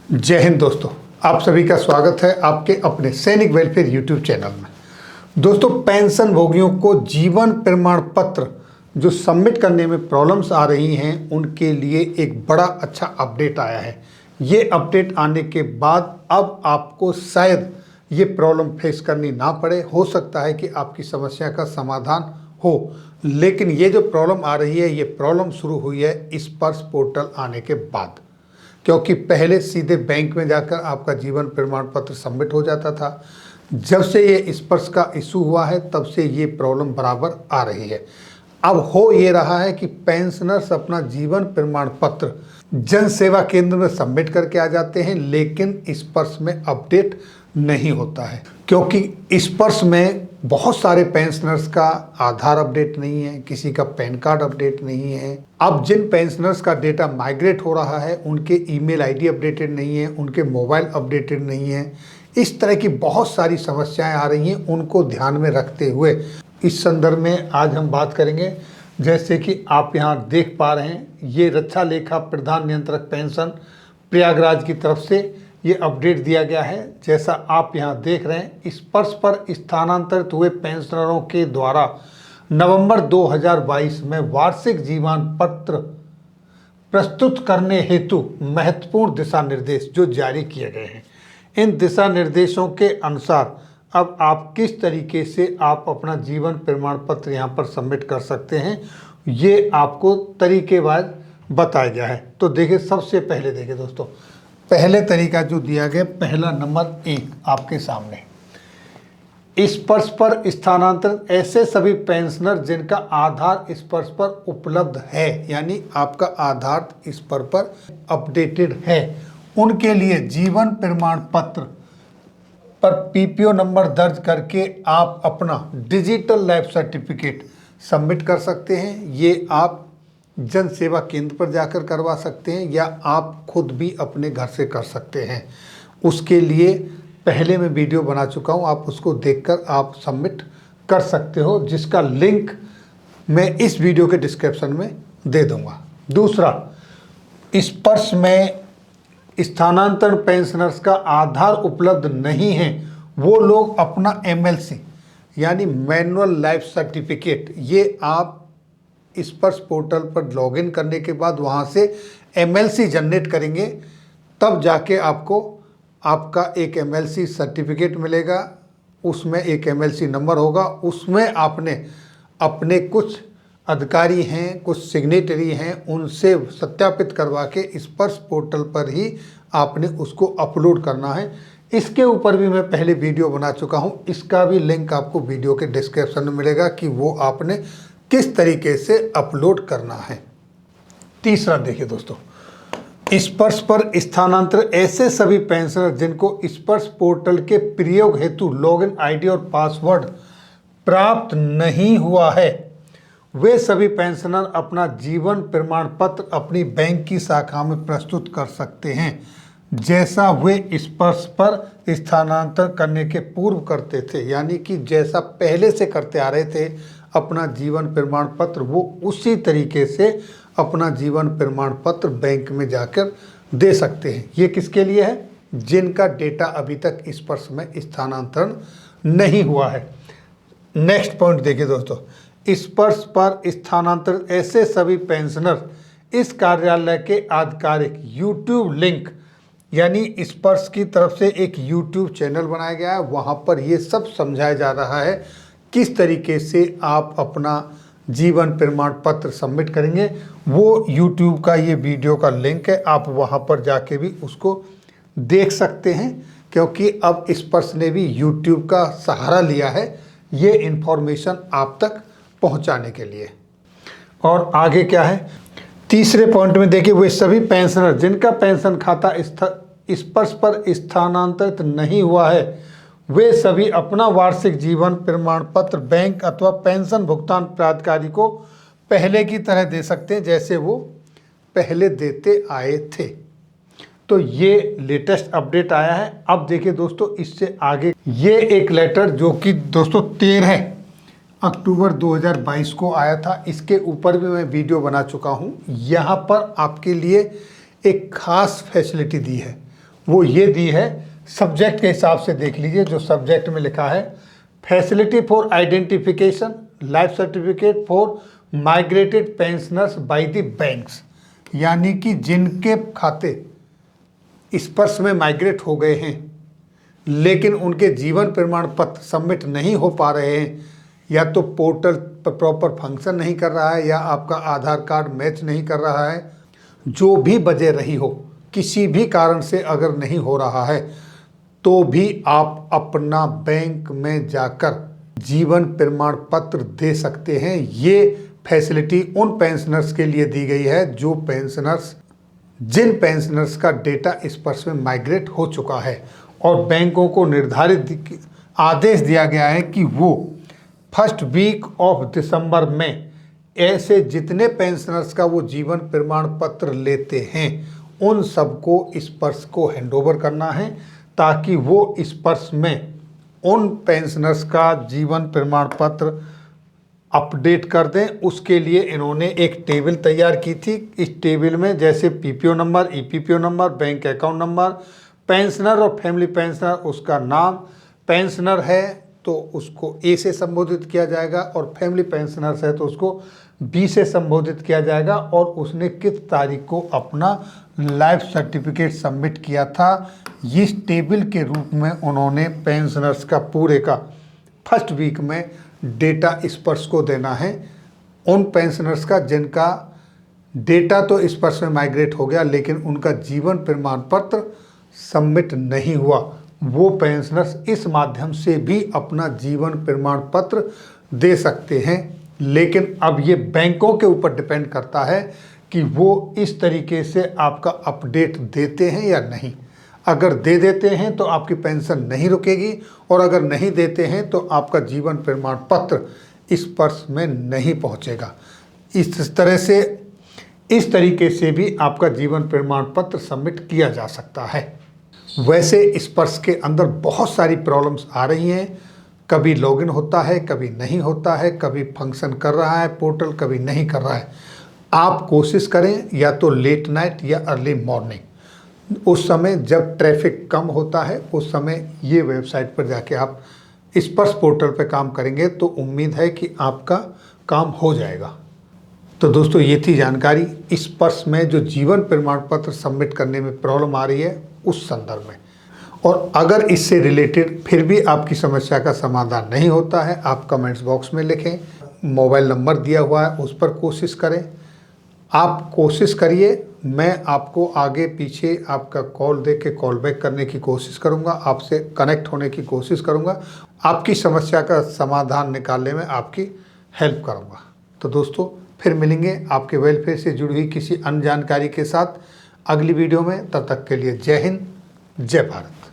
जय हिंद दोस्तों, आप सभी का स्वागत है आपके अपने सैनिक वेलफेयर यूट्यूब चैनल में। दोस्तों, पेंशन भोगियों को जीवन प्रमाण पत्र जो सबमिट करने में प्रॉब्लम्स आ रही हैं उनके लिए एक बड़ा अच्छा अपडेट आया है। ये अपडेट आने के बाद अब आपको शायद ये प्रॉब्लम फेस करनी ना पड़े। हो सकता है कि आपकी समस्या का समाधान हो, लेकिन ये जो प्रॉब्लम आ रही है ये प्रॉब्लम शुरू हुई है स्पर्श पोर्टल आने के बाद। क्योंकि पहले सीधे बैंक में जाकर आपका जीवन प्रमाण पत्र सबमिट हो जाता था। जब से ये स्पर्श का इशू हुआ है तब से ये प्रॉब्लम बराबर आ रही है। अब हो ये रहा है कि पेंशनर्स अपना जीवन प्रमाण पत्र जन सेवा केंद्र में सबमिट करके आ जाते हैं, लेकिन स्पर्श में अपडेट नहीं होता है। क्योंकि स्पर्श में बहुत सारे पेंशनर्स का आधार अपडेट नहीं है, किसी का पैन कार्ड अपडेट नहीं है। अब जिन पेंशनर्स का डेटा माइग्रेट हो रहा है उनके ईमेल आईडी अपडेटेड नहीं है, उनके मोबाइल अपडेटेड नहीं है। इस तरह की बहुत सारी समस्याएं आ रही हैं। उनको ध्यान में रखते हुए इस संदर्भ में आज हम बात करेंगे। जैसे कि आप यहाँ देख पा रहे हैं, ये रक्षा लेखा प्रधान नियंत्रक पेंशन प्रयागराज की तरफ से ये अपडेट दिया गया है। जैसा आप यहाँ देख रहे हैं, स्पर्श पर स्थानांतरित हुए पेंशनरों के द्वारा नवंबर 2022 में वार्षिक जीवन पत्र प्रस्तुत करने हेतु महत्वपूर्ण दिशा निर्देश जो जारी किए गए हैं। इन दिशा निर्देशों के अनुसार अब आप किस तरीके से आप अपना जीवन प्रमाण पत्र यहाँ पर सबमिट कर सकते हैं, ये आपको तरीकेवार बताया गया है। तो देखिए, सबसे पहले देखिए दोस्तों, पहले तरीका जो दिया गया, पहला नंबर 1 आपके सामने। स्पर्श पर स्थानांतरित ऐसे सभी पेंशनर जिनका आधार स्पर्श पर उपलब्ध है, यानी आपका आधार स्पर्श पर अपडेटेड है, उनके लिए जीवन प्रमाण पत्र पर पीपीओ नंबर दर्ज करके आप अपना डिजिटल लाइफ सर्टिफिकेट सबमिट कर सकते हैं। ये आप जन सेवा केंद्र पर जाकर करवा सकते हैं या आप खुद भी अपने घर से कर सकते हैं। उसके लिए पहले मैं वीडियो बना चुका हूं, आप उसको देखकर आप सबमिट कर सकते हो, जिसका लिंक मैं इस वीडियो के डिस्क्रिप्शन में दे दूंगा। दूसरा, स्पर्श में स्थानांतरण पेंशनर्स का आधार उपलब्ध नहीं है, वो लोग अपना एमएलसी यानी मैनुअल लाइफ सर्टिफिकेट, ये आप स्पर्श पोर्टल पर लॉगिन करने के बाद वहाँ से एमएलसी जनरेट करेंगे, तब जाके आपको आपका एक एमएलसी सर्टिफिकेट मिलेगा। उसमें एक एमएलसी नंबर होगा, उसमें आपने अपने कुछ अधिकारी हैं, कुछ सिग्नेटरी हैं, उनसे सत्यापित करवा के स्पर्श पोर्टल पर ही आपने उसको अपलोड करना है। इसके ऊपर भी मैं पहले वीडियो बना चुका हूँ, इसका भी लिंक आपको वीडियो के डिस्क्रिप्शन में मिलेगा कि वो आपने किस तरीके से अपलोड करना है। तीसरा देखिए दोस्तों, स्पर्श पर स्थानांतरित ऐसे सभी पेंशनर जिनको स्पर्श पोर्टल के प्रयोग हेतु लॉगिन आईडी और पासवर्ड प्राप्त नहीं हुआ है, वे सभी पेंशनर अपना जीवन प्रमाण पत्र अपनी बैंक की शाखा में प्रस्तुत कर सकते हैं, जैसा वे स्पर्श पर स्थानांतरण करने के पूर्व करते थे। यानी कि जैसा पहले से करते आ रहे थे अपना जीवन प्रमाण पत्र, वो उसी तरीके से अपना जीवन प्रमाण पत्र बैंक में जाकर दे सकते हैं। ये किसके लिए है? जिनका डेटा अभी तक स्पर्श में स्थानांतरण नहीं हुआ है। नेक्स्ट पॉइंट देखिए दोस्तों, स्पर्श पर स्थानांतरित ऐसे सभी पेंशनर इस कार्यालय के आधिकारिक यूट्यूब लिंक, यानी स्पर्श की तरफ से एक यूट्यूब चैनल बनाया गया है, वहाँ पर ये सब समझाया जा रहा है किस तरीके से आप अपना जीवन प्रमाण पत्र सबमिट करेंगे। वो यूट्यूब का ये वीडियो का लिंक है, आप वहाँ पर जाके भी उसको देख सकते हैं, क्योंकि अब स्पर्श ने भी यूट्यूब का सहारा लिया है ये इन्फॉर्मेशन आप तक पहुँचाने के लिए। और आगे क्या है, तीसरे पॉइंट में देखिए, वे सभी पेंशनर जिनका पेंशन खाता स्पर्श पर स्थानांतरित नहीं हुआ है, वे सभी अपना वार्षिक जीवन प्रमाण पत्र बैंक अथवा पेंशन भुगतान प्राधिकारी को पहले की तरह दे सकते हैं, जैसे वो पहले देते आए थे। तो ये लेटेस्ट अपडेट आया है। अब देखिए दोस्तों, इससे आगे ये एक लेटर जो कि दोस्तों 13 अक्टूबर 2022 को आया था, इसके ऊपर भी मैं वीडियो बना चुका हूँ। यहाँ पर आपके लिए एक खास फैसिलिटी दी है, वो ये दी है। सब्जेक्ट के हिसाब से देख लीजिए, जो सब्जेक्ट में लिखा है facility for identification life certificate for migrated pensioners by the banks, यानी कि जिनके खाते स्पर्श में माइग्रेट हो गए हैं लेकिन उनके जीवन प्रमाण पत्र सबमिट नहीं हो पा रहे हैं, या तो पोर्टल पर प्रॉपर फंक्शन नहीं कर रहा है या आपका आधार कार्ड मैच नहीं कर रहा है, जो भी वजह रही हो, किसी भी कारण से अगर नहीं हो रहा है तो भी आप अपना बैंक में जाकर जीवन प्रमाण पत्र दे सकते हैं। ये फैसिलिटी उन पेंशनर्स के लिए दी गई है जिन पेंशनर्स का डेटा स्पर्श में माइग्रेट हो चुका है, और बैंकों को निर्धारित आदेश दिया गया है कि वो फर्स्ट वीक ऑफ दिसंबर में ऐसे जितने पेंशनर्स का वो जीवन प्रमाण पत्र लेते हैं उन सबको स्पर्श को हैंडओवर करना है, ताकि वो स्पर्श में उन पेंशनर्स का जीवन प्रमाण पत्र अपडेट कर दें। उसके लिए इन्होंने एक टेबल तैयार की थी। इस टेबल में जैसे PPO number, EPPO number, bank account number, pensioner और फैमिली पेंशनर उसका नाम, पेंशनर है तो उसको ए से संबोधित किया जाएगा और फैमिली पेंशनर्स है तो उसको बी से संबोधित किया जाएगा, और उसने किस तारीख को अपना लाइफ सर्टिफिकेट सबमिट किया था। इस टेबल के रूप में उन्होंने पेंशनर्स का पूरे का फर्स्ट वीक में डेटा स्पर्श को देना है। उन पेंशनर्स का जिनका डेटा तो स्पर्श में माइग्रेट हो गया लेकिन उनका जीवन प्रमाण पत्र सबमिट नहीं हुआ, वो पेंशनर्स इस माध्यम से भी अपना जीवन प्रमाण पत्र दे सकते हैं। लेकिन अब ये बैंकों के ऊपर डिपेंड करता है कि वो इस तरीके से आपका अपडेट देते हैं या नहीं। अगर दे देते हैं तो आपकी पेंशन नहीं रुकेगी, और अगर नहीं देते हैं तो आपका जीवन प्रमाण पत्र स्पर्श में नहीं पहुंचेगा। इस तरीके से भी आपका जीवन प्रमाण पत्र सबमिट किया जा सकता है। वैसे स्पर्श के अंदर बहुत सारी प्रॉब्लम्स आ रही हैं, कभी लॉगिन होता है, कभी नहीं होता है, कभी फंक्शन कर रहा है पोर्टल, कभी नहीं कर रहा है। आप कोशिश करें या तो लेट नाइट या अर्ली मॉर्निंग, उस समय जब ट्रैफिक कम होता है उस समय ये वेबसाइट पर जाके आप स्पर्श पोर्टल पर काम करेंगे तो उम्मीद है कि आपका काम हो जाएगा। तो दोस्तों, ये थी जानकारी स्पर्श में जो जीवन प्रमाण पत्र सबमिट करने में प्रॉब्लम आ रही है उस संदर्भ में। और अगर इससे रिलेटेड फिर भी आपकी समस्या का समाधान नहीं होता है, आप कमेंट्स बॉक्स में लिखें। मोबाइल नंबर दिया हुआ है उस पर कोशिश करें। आप कोशिश करिए, मैं आपको आगे पीछे आपका कॉल दे के कॉल बैक करने की कोशिश करूंगा, आपसे कनेक्ट होने की कोशिश करूंगा, आपकी समस्या का समाधान निकालने में आपकी हेल्प करूंगा। तो दोस्तों, फिर मिलेंगे आपके वेलफेयर से जुड़ी हुई किसी अन्य जानकारी के साथ अगली वीडियो में। तब तक के लिए जय हिंद, जय भारत।